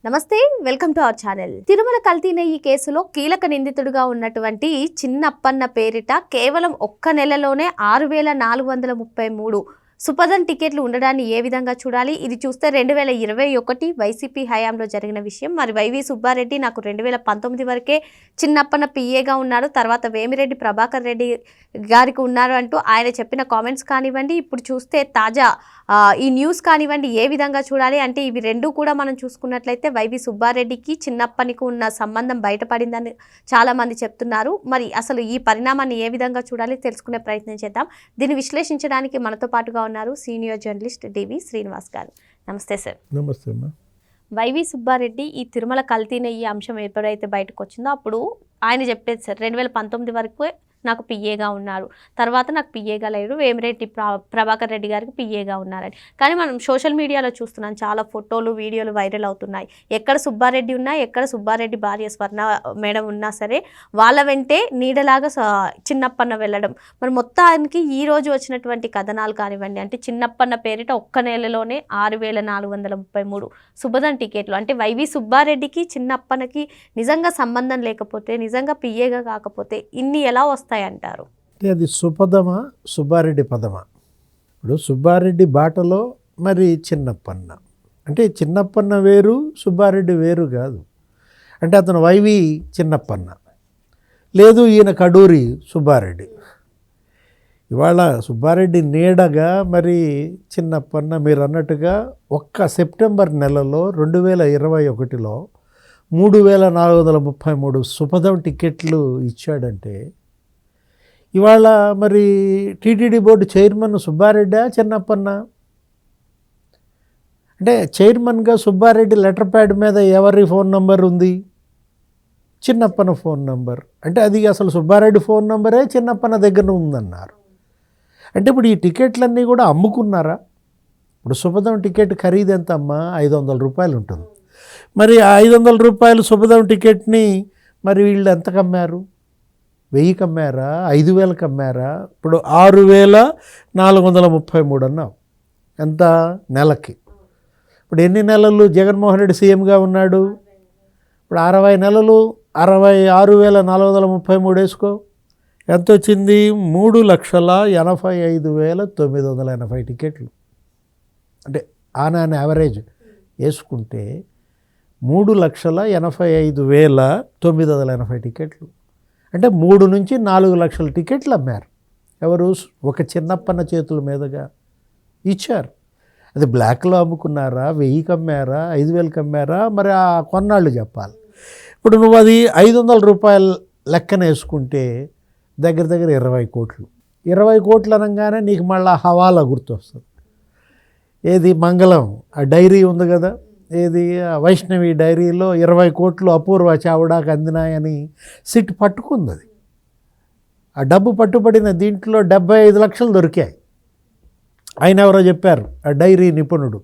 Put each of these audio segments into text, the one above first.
నమస్తే, welcome to our channel. Tirumala కల్తీ నెయ్యి కేసులో కీలక నిందితుడిగా ఉన్నటువంటి చిన్నప్పన్న పేరిట కేవలం ఒక్క నెలలోనే 6,433 సుపదన్ టికెట్లు ఉండడాన్ని ఏ విధంగా చూడాలి? ఇది చూస్తే 2021 వైసీపీ హయాంలో జరిగిన విషయం. మరి వైవి సుబ్బారెడ్డి నాకు 2019 వరకే చిన్నప్పన్న పిఏగా ఉన్నారు, తర్వాత వేమిరెడ్డి ప్రభాకర్ రెడ్డి గారికి ఉన్నారు అంటూ ఆయన చెప్పిన కామెంట్స్ కానివ్వండి, ఇప్పుడు చూస్తే తాజా ఈ న్యూస్ కానివ్వండి, ఏ విధంగా చూడాలి అంటే ఇవి రెండు కూడా మనం చూసుకున్నట్లయితే వైవి సుబ్బారెడ్డికి చిన్నప్పనికి ఉన్న సంబంధం బయటపడిందని చాలామంది చెప్తున్నారు. మరి అసలు ఈ పరిణామాన్ని ఏ విధంగా చూడాలి తెలుసుకునే ప్రయత్నం చేద్దాం. దీన్ని విశ్లేషించడానికి మనతో పాటుగా ఉన్నారు సీనియర్ జర్నలిస్ట్ డివి శ్రీనివాస్ గారు. నమస్తే సార్. నమస్తే అమ్మా. వైవి సుబ్బారెడ్డి ఈ తిరుమల కల్తీ నెయ్యి అంశం ఎప్పుడైతే బయటకు వచ్చిందో అప్పుడు ఆయన చెప్పేది సార్ 2019 వరకు నాకు పిఏగా ఉన్నారు, తర్వాత నాకు పిఏగా లేరు, వేమిరెడ్డి ప్రభాకర్ రెడ్డి గారికి పిఏగా ఉన్నారని. కానీ మనం సోషల్ మీడియాలో చూస్తున్నాం, చాలా ఫోటోలు వీడియోలు వైరల్ అవుతున్నాయి. ఎక్కడ సుబ్బారెడ్డి ఉన్నా, ఎక్కడ సుబ్బారెడ్డి భార్య స్వర్ణ మేడం ఉన్నా సరే వాళ్ళ వెంటే నీడలాగా చిన్నప్పన్న వెళ్ళడం. మరి మొత్తానికి ఈ రోజు వచ్చినటువంటి కథనాలు కానివ్వండి, అంటే చిన్నప్పన్న పేరిట ఒక్క నెలలోనే 6,433 సుబదన్ టికెట్లు. అంటే వైవి సుబ్బారెడ్డికి చిన్నప్పనకి నిజంగా సంబంధం లేకపోతే, నిజంగా పిఏగా కాకపోతే ఇన్ని ఎలా వస్తాయి అంటారు? అది సుపదమా సుబ్బారెడ్డి పదమా? ఇప్పుడు సుబ్బారెడ్డి బాటలో మరి చిన్నప్పన్న, అంటే చిన్నప్పన్న వేరు సుబ్బారెడ్డి వేరు కాదు. అంటే అతను వైవి చిన్నప్పన్న, లేదు ఈయన కడూరి సుబ్బారెడ్డి. ఇవాళ సుబ్బారెడ్డి నీడగా మరి చిన్నప్పన్న మీరు అన్నట్టుగా ఒక్క సెప్టెంబర్ నెలలో 2021లో 3,433 సుపదం టికెట్లు ఇచ్చాడంటే ఇవాళ మరి టీటీడీ బోర్డు చైర్మన్ సుబ్బారెడ్డి చిన్నప్పన్న? అంటే చైర్మన్గా సుబ్బారెడ్డి లెటర్ ప్యాడ్ మీద ఎవరి ఫోన్ నంబర్ ఉంది? Chinnappanna phone number. అంటే అది అసలు సుబ్బారెడ్డి ఫోన్ నంబరే చిన్నప్పన్న దగ్గర ఉందన్నారు. అంటే ఇప్పుడు ఈ టికెట్లన్నీ కూడా అమ్ముకున్నారా? ఇప్పుడు సుపదం టికెట్ ఖరీదు ఎంత అమ్మా? 500 రూపాయలు ఉంటుంది. మరి ఆ 500 రూపాయలు సుపదం టికెట్ని మరి వీళ్ళు ఎంతకు అమ్మారు? 1000కి అమ్మారా? 5,000కి అమ్మారా? ఇప్పుడు 6,433 అన్నావు, ఎంత నెలకి? ఇప్పుడు ఎన్ని నెలలు జగన్మోహన్ రెడ్డి సీఎంగా ఉన్నాడు? ఇప్పుడు 60 నెలలు, 66,433 వేసుకో, ఎంత వచ్చింది? 3,85,980 టికెట్లు. అంటే ఆన్ యావరేజ్ వేసుకుంటే 3,85,980 టికెట్లు. అంటే 3 నుంచి 4 లక్షల టికెట్లు అమ్మారు. ఎవరు? ఒక చిన్నప్పన్న చేతుల మీదుగా ఇచ్చారు. అది బ్లాక్లో అమ్ముకున్నారా? 1000కి అమ్మారా? 5,000కి అమ్మారా? మరి ఆ కొన్నాళ్ళు చెప్పాలి. ఇప్పుడు నువ్వు అది 500 రూపాయల లెక్కన వేసుకుంటే దగ్గర దగ్గర 20 కోట్లు. 20 కోట్లు అనగానే నీకు మళ్ళీ హవాలా గుర్తొస్తుంది. ఏది? మంగళం ఆ డైరీ ఉంది కదా, ఏది వైష్ణవి డైరీలో 20 కోట్లు అపూర్వ చావుడాకు అందినాయని సిట్ పట్టుకుంది. అది ఆ డబ్బు పట్టుబడిన దీంట్లో 75 లక్షలు దొరికాయి. ఆయన ఎవరో చెప్పారు, ఆ డైరీ నిపుణుడు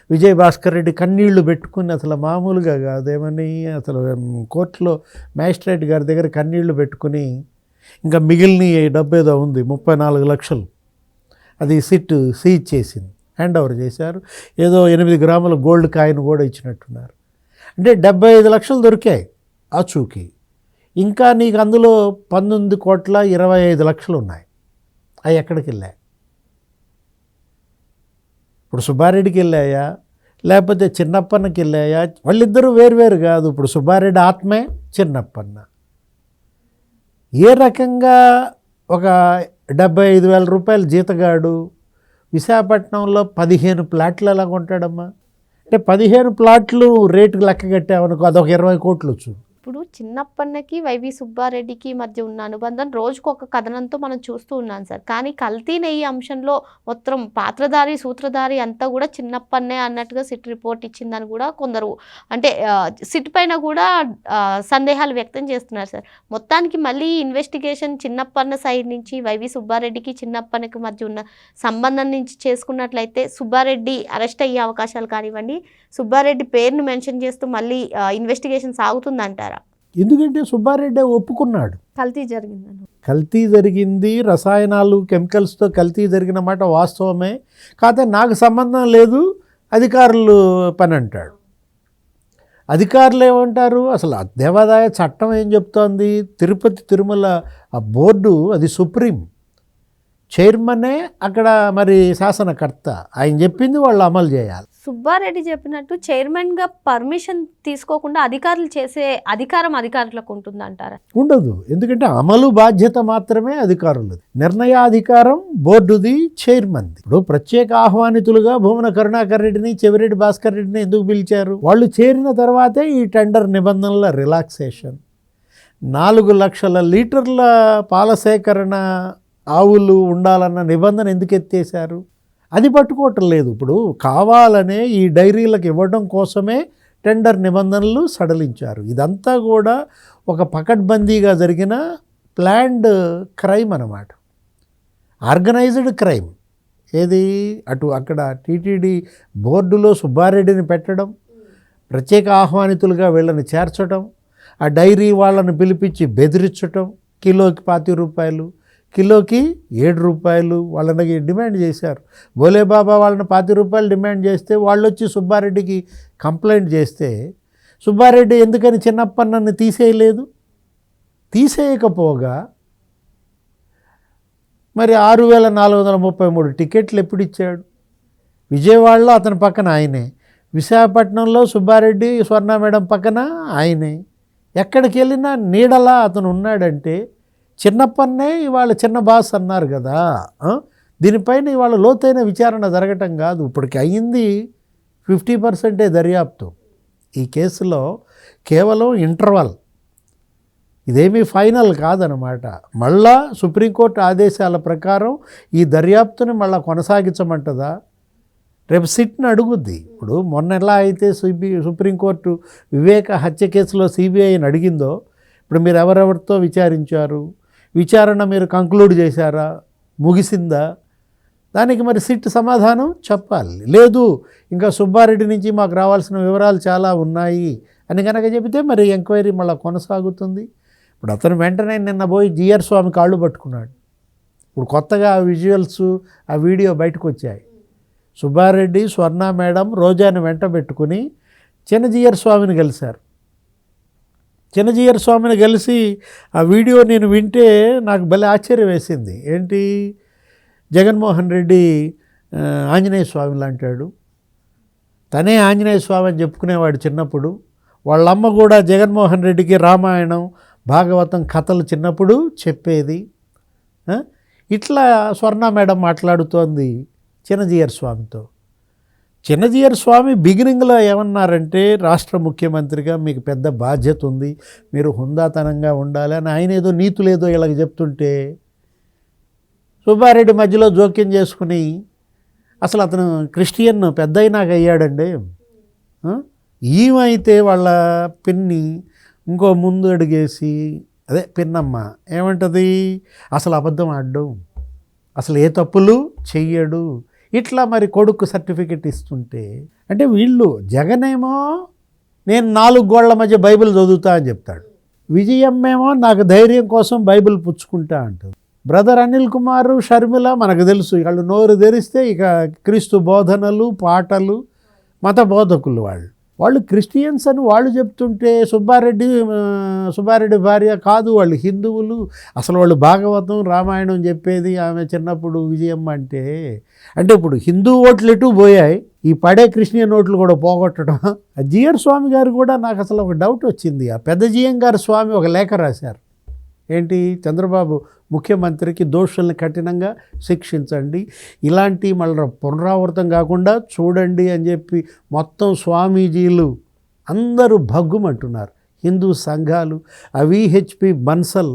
విజయ్ భాస్కర్ రెడ్డి కన్నీళ్లు పెట్టుకుని, అసలు మామూలుగా కాదేమని, అసలు కోర్టులో మ్యాజిస్ట్రేట్ గారి దగ్గర కన్నీళ్లు పెట్టుకుని ఇంకా మిగిలిన డబ్బు ఏదో ఉంది 34 లక్షలు, అది సిట్ సీజ్ చేసింది, హ్యాండ్ ఓవర్ చేశారు. ఏదో 8 గ్రాముల గోల్డ్ కాయిన్ కూడా ఇచ్చినట్టున్నారు. అంటే 75 లక్షలు దొరికాయి ఆచూకీ. ఇంకా నీకు అందులో 19,25,00,000 ఉన్నాయి. అవి ఎక్కడికి వెళ్ళాయి? ఇప్పుడు సుబ్బారెడ్డికి వెళ్ళాయా లేకపోతే చిన్నప్పన్నకి వెళ్ళాయా? వాళ్ళిద్దరూ వేరువేరు కాదు. ఇప్పుడు సుబ్బారెడ్డి ఆత్మే చిన్నప్పన్న. ఏ రకంగా ఒక 75,000 రూపాయల జీతగాడు విశాఖపట్నంలో 15 ప్లాట్లు ఎలా కొంటాడమ్మా? అంటే 15 ప్లాట్లు రేటుకు లెక్క కట్టామనుకో, అదొక 20 కోట్లు వచ్చు. ఇప్పుడు చిన్నప్పన్నకి వైవి సుబ్బారెడ్డికి మధ్య ఉన్న అనుబంధం రోజుకు ఒక కథనంతో మనం చూస్తూ ఉన్నాం సార్. కానీ కల్తీ నెయ్యి అంశంలో మొత్తం పాత్రధారి సూత్రధారి అంతా కూడా చిన్నప్పన్నే అన్నట్టుగా సిట్ రిపోర్ట్ ఇచ్చిందని కూడా కొందరు, అంటే సిట్ పైన కూడా సందేహాలు వ్యక్తం చేస్తున్నారు సార్. మొత్తానికి మళ్ళీ ఇన్వెస్టిగేషన్ చిన్నప్పన్న సైడ్ నుంచి వైవి సుబ్బారెడ్డికి చిన్నప్పన్నకి మధ్య ఉన్న సంబంధం నుంచి చేసుకున్నట్లయితే సుబ్బారెడ్డి అరెస్ట్ అయ్యే అవకాశాలు కానివ్వండి, సుబ్బారెడ్డి పేరును మెన్షన్ చేస్తూ మళ్ళీ ఇన్వెస్టిగేషన్ సాగుతుందంటారు. ఎందుకంటే సుబ్బారెడ్డి ఒప్పుకున్నాడు కల్తీ జరిగింది, రసాయనాలు కెమికల్స్తో కల్తీ జరిగిన మాట వాస్తవమే, కాకపోతే నాకు సంబంధం లేదు, అధికారులు పని అంటాడు. అధికారులు ఏమంటారు? అసలు ఆ దేవాదాయ చట్టం ఏం చెప్తోంది? తిరుపతి తిరుమల ఆ బోర్డు అది సుప్రీం, చైర్మనే అక్కడ మరి శాసనకర్త, ఆయన చెప్పింది వాళ్ళు అమలు చేయాలి. సుబ్బారెడ్డి చెప్పినట్టు చైర్మన్గా పర్మిషన్ తీసుకోకుండా అధికారులు చేసే అధికారం అధికారులకు ఉంటుందంటారా? ఉండదు. ఎందుకంటే అమలు బాధ్యత మాత్రమే అధికారులది, నిర్ణయాధికారం బోర్డుది, చైర్మన్ది. ఇప్పుడు ప్రత్యేక ఆహ్వానితులుగా భూమన కరుణాకర్ రెడ్డిని, చెవిరెడ్డి భాస్కర్ రెడ్డిని ఎందుకు పిలిచారు? వాళ్ళు చేరిన తర్వాతే ఈ టెండర్ నిబంధనల రిలాక్సేషన్, 4 లక్షల లీటర్ల పాల సేకరణ ఆవులు ఉండాలన్న నిబంధన ఎందుకు ఎత్తేసారు? అది పట్టుకోవటం లేదు. ఇప్పుడు కావాలనే ఈ డైరీలకు ఇవ్వడం కోసమే టెండర్ నిబంధనలు సడలించారు. ఇదంతా కూడా ఒక పకడ్బందీగా జరిగిన ప్లాన్డ్ క్రైమ్ అన్నమాట, ఆర్గనైజ్డ్ క్రైమ్. ఏది అటు అక్కడ టీటీడీ బోర్డులో సుబ్బారెడ్డిని పెట్టడం, ప్రత్యేక ఆహ్వానితులుగా వీళ్ళని చేర్చడం, ఆ డైరీ వాళ్ళని పిలిపించి బెదిరించటం, కిలోకి 20 రూపాయలు, కిలోకి 7 రూపాయలు వాళ్ళని డిమాండ్ చేశారు. భోలేబాబా వాళ్ళని 20 రూపాయలు డిమాండ్ చేస్తే వాళ్ళు వచ్చి సుబ్బారెడ్డికి కంప్లైంట్ చేస్తే సుబ్బారెడ్డి ఎందుకని చిన్నప్పన్నని తీసేయలేదు? తీసేయకపోగా మరి 6,433 టికెట్లు ఎప్పుడు ఇచ్చాడు? విజయవాడలో అతని పక్కన ఆయనే, విశాఖపట్నంలో సుబ్బారెడ్డి స్వర్ణ మేడం పక్కన ఆయనే. ఎక్కడికి వెళ్ళినా నీడలా అతను ఉన్నాడంటే చిన్నప్పన్నే ఇవాళ చిన్న బాస్ అన్నారు కదా. దీనిపైన ఇవాళ లోతైన విచారణ జరగటం కాదు. ఇప్పటికి అయ్యింది 50% దర్యాప్తు. ఈ కేసులో కేవలం ఇంటర్వల్, ఇదేమీ ఫైనల్ కాదనమాట. మళ్ళా సుప్రీంకోర్టు ఆదేశాల ప్రకారం ఈ దర్యాప్తుని మళ్ళీ కొనసాగించమంటదా? రేపు సిట్ని అడుగుద్ది. ఇప్పుడు మొన్న ఎలా అయితే సుప్రీంకోర్టు వివేక హత్య కేసులో సిబిఐని అడిగిందో, ఇప్పుడు మీరు ఎవరెవరితో విచారించారు, విచారణ మీరు కంక్లూడ్ చేశారా, ముగిసిందా? దానికి మరి సిట్ సమాధానం చెప్పాలి. లేదు ఇంకా సుబ్బారెడ్డి నుంచి మాకు రావాల్సిన వివరాలు చాలా ఉన్నాయి అని కనుక చెబితే మరి ఎంక్వైరీ మళ్ళీ కొనసాగుతుంది. ఇప్పుడు అతను వెంటనే నిన్న పోయి జిఆర్ స్వామి కాళ్ళు పట్టుకున్నాడు. ఇప్పుడు కొత్తగా ఆ విజువల్స్, ఆ వీడియో బయటకు వచ్చాయి. సుబ్బారెడ్డి, స్వర్ణ మేడం, రోజాని వెంట పెట్టుకుని చిన్నజీయర్ స్వామిని కలిశారు. చిన్నజీయర్ స్వామిని కలిసి ఆ వీడియో నేను వింటే నాకు భలే ఆశ్చర్యం వేసింది. ఏంటి, జగన్మోహన్ రెడ్డి ఆంజనేయ స్వామిని అంటాడు, తనే ఆంజనేయ స్వామి అని చెప్పుకునేవాడు చిన్నప్పుడు. వాళ్ళమ్మ కూడా జగన్మోహన్ రెడ్డికి రామాయణం, భాగవతం కథలు చిన్నప్పుడు చెప్పేది. ఇట్లా స్వర్ణ మేడం మాట్లాడుతోంది చిన్నజీయర్ స్వామితో. చిన్నజీయర్ స్వామి బిగినింగ్లో ఏమన్నారంటే, రాష్ట్ర ముఖ్యమంత్రిగా మీకు పెద్ద బాధ్యత ఉంది, మీరు హుందాతనంగా ఉండాలి అని ఆయన ఏదో నీతులేదో ఇలాగ చెప్తుంటే సుబ్బారెడ్డి మధ్యలో జోక్యం చేసుకుని, అసలు అతను క్రిస్టియన్ పెద్ద అయినాక అయ్యాడండి. ఈమైతే వాళ్ళ పిన్ని ఇంకో ముందు అడిగేసి, అదే పిన్నమ్మ ఏమంటుంది, అసలు అబద్ధం ఆడడం, అసలు ఏ తప్పులు చెయ్యడు, ఇట్లా మరి కొడుకు సర్టిఫికెట్ ఇస్తుంటే, అంటే వీళ్ళు జగనేమో నేను 4 గోళ్ల మధ్య బైబిల్ చదువుతా అని చెప్తాడు, విజయమ్మేమో నాకు ధైర్యం కోసం బైబిల్ పుచ్చుకుంటా అంటుంది. బ్రదర్ అనిల్ కుమార్, షర్మిల మనకు తెలుసు, వాళ్ళు నోరు తెరిస్తే ఇక క్రీస్తు బోధనలు, పాటలు, మత బోధకులు వాళ్ళు క్రిస్టియన్స్ అని వాళ్ళు చెప్తుంటే, సుబ్బారెడ్డి భార్య కాదు, వాళ్ళు హిందువులు, అసలు వాళ్ళు భాగవతం రామాయణం చెప్పేది ఆమె చిన్నప్పుడు విజయమ్మ అంటే ఇప్పుడు హిందూ ఓట్లు ఎటు పోయాయి, ఈ పడే క్రిస్టియన్ ఓట్లు కూడా పోగొట్టడం. జిఆర్ స్వామి గారు కూడా నాకు అసలు ఒక డౌట్ వచ్చింది. ఆ పెద్ద జిఎం గారు స్వామి ఒక లేఖ రాశారు. ఏంటి, చంద్రబాబు ముఖ్యమంత్రికి దోషుల్ని కఠినంగా శిక్షించండి, ఇలాంటి మళ్ళీ పునరావృతం కాకుండా చూడండి అని చెప్పి మొత్తం స్వామీజీలు అందరూ భగ్గుమంటున్నారు. హిందూ సంఘాలు, ఆ విహెచ్పి బన్సల్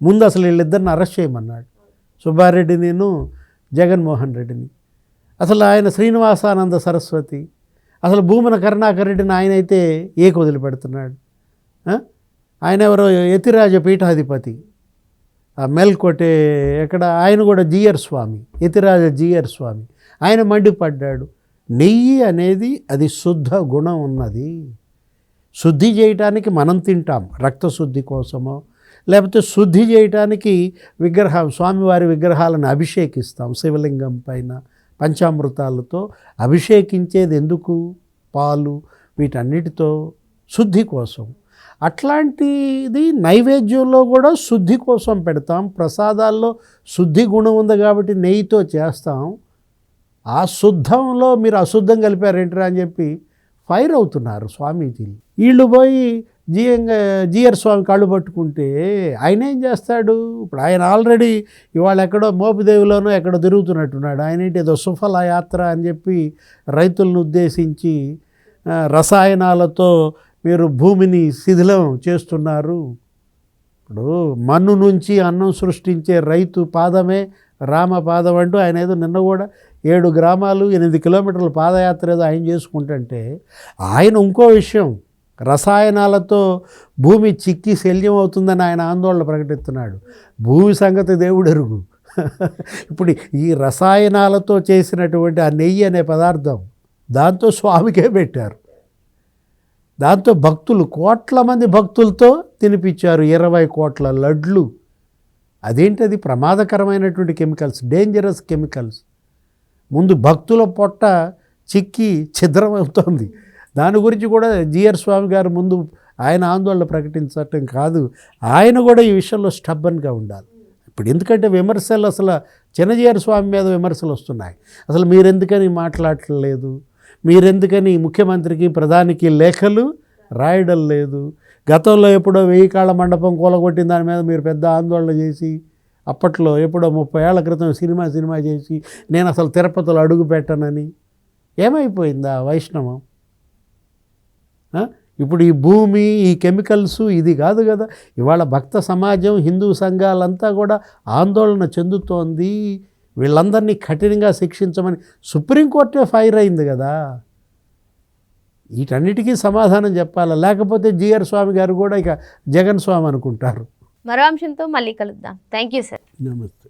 ముందు అసలు వీళ్ళిద్దరిని అరెస్ట్ చేయమన్నాడు, సుబ్బారెడ్డి నేను జగన్మోహన్ రెడ్డిని. అసలు ఆయన శ్రీనివాసానంద సరస్వతి, అసలు భూమన కరుణాకర్ రెడ్డిని ఆయన అయితే ఏక వదిలిపెడుతున్నాడు. ఆయన ఎవరో యతిరాజ పీఠాధిపతి, ఆ మేల్కోటే ఎక్కడ, ఆయన కూడా జిఆర్ స్వామి, యతిరాజ జిఆర్ స్వామి, ఆయన మండిపడ్డాడు. నెయ్యి అనేది అది శుద్ధ గుణం ఉన్నది, శుద్ధి చేయటానికి మనం తింటాం రక్తశుద్ధి కోసమో, లేకపోతే శుద్ధి చేయటానికి స్వామివారి విగ్రహాలను అభిషేకిస్తాం, శివలింగం పైన పంచామృతాలతో అభిషేకించేది ఎందుకు, పాలు వీటన్నిటితో శుద్ధి కోసం. అట్లాంటిది నైవేద్యంలో కూడా శుద్ధి కోసం పెడతాం. ప్రసాదాల్లో శుద్ధి గుణం ఉంది కాబట్టి నెయ్యితో చేస్తాం. ఆ శుద్ధంలో మీరు అశుద్ధం కలిపారేంటరా అని చెప్పి ఫైర్ అవుతున్నారు స్వామీజీలు. వీళ్ళు పోయి జిఆర్ స్వామి కాళ్ళు పట్టుకుంటే ఆయన ఏం చేస్తాడు? ఇప్పుడు ఆయన ఆల్రెడీ ఇవాళ ఎక్కడో మోపిదేవిలోనో ఎక్కడో తిరుగుతున్నట్టున్నాడు. ఆయన ఏంటి ఏదో సుఫల యాత్ర అని చెప్పి రైతులను ఉద్దేశించి రసాయనాలతో మీరు భూమిని శిథిలం చేస్తున్నారు. ఇప్పుడు మన్ను నుంచి అన్నం సృష్టించే రైతు పాదమే రామపాదం అంటూ ఆయన ఏదో నిన్న కూడా 7 గ్రామాలు 8 కిలోమీటర్ల పాదయాత్ర ఏదో ఆయన చేసుకుంటుంటే, ఆయన ఇంకో విషయం రసాయనాలతో భూమి చిక్కి శల్యం అవుతుందని ఆయన ఆందోళన ప్రకటిస్తున్నాడు. భూమి సంగతి దేవుడు ఎరుగు. ఇప్పుడు ఈ రసాయనాలతో చేసినటువంటి ఆ నెయ్యి అనే పదార్థం దాంతో స్వామికే పెట్టారు. దాంతో భక్తులు కోట్ల మంది భక్తులతో తినిపించారు 20 కోట్ల లడ్లు. అదేంటది? ప్రమాదకరమైనటువంటి కెమికల్స్, డేంజరస్ కెమికల్స్. ముందు భక్తుల పొట్ట చిక్కి ఛిద్రం అవుతుంది. దాని గురించి కూడా జిఆర్ స్వామి గారు ముందు ఆయన ఆందోళన ప్రకటించటం కాదు, ఆయన కూడా ఈ విషయంలో స్టబ్బన్గా ఉండాలి. ఇప్పుడు ఎందుకంటే విమర్శలు అసలు చిన్నజీఆర్ స్వామి మీద విమర్శలు వస్తున్నాయి. అసలు మీరెందుకని మాట్లాడలేదు, మీరెందుకని ముఖ్యమంత్రికి ప్రధానికి లేఖలు రాయడం లేదు, గతంలో ఎప్పుడో 1000 కాళ్ళ మండపం కూలగొట్టిన దాని మీద మీరు పెద్ద ఆందోళన చేసి, అప్పట్లో ఎప్పుడో 30 ఏళ్ల క్రితం సినిమా చేసి నేను అసలు తిరుపతిలో అడుగు పెట్టనని ఏమైపోయిందా వైష్ణవం? ఇప్పుడు ఈ భూమి, ఈ కెమికల్స్ ఇది కాదు కదా. ఇవాళ భక్త సమాజం, హిందూ సంఘాలంతా కూడా ఆందోళన చెందుతోంది. వీళ్ళందరినీ కఠినంగా శిక్షించమని సుప్రీంకోర్టే ఫైర్ అయింది కదా. వీటన్నిటికీ సమాధానం చెప్పాలి, లేకపోతే జిఆర్ స్వామి గారు కూడా ఇక జగన్ స్వామి అనుకుంటారు. మరో అంశంతో మళ్ళీ కలుద్దాం. Thank you sir. నమస్తే.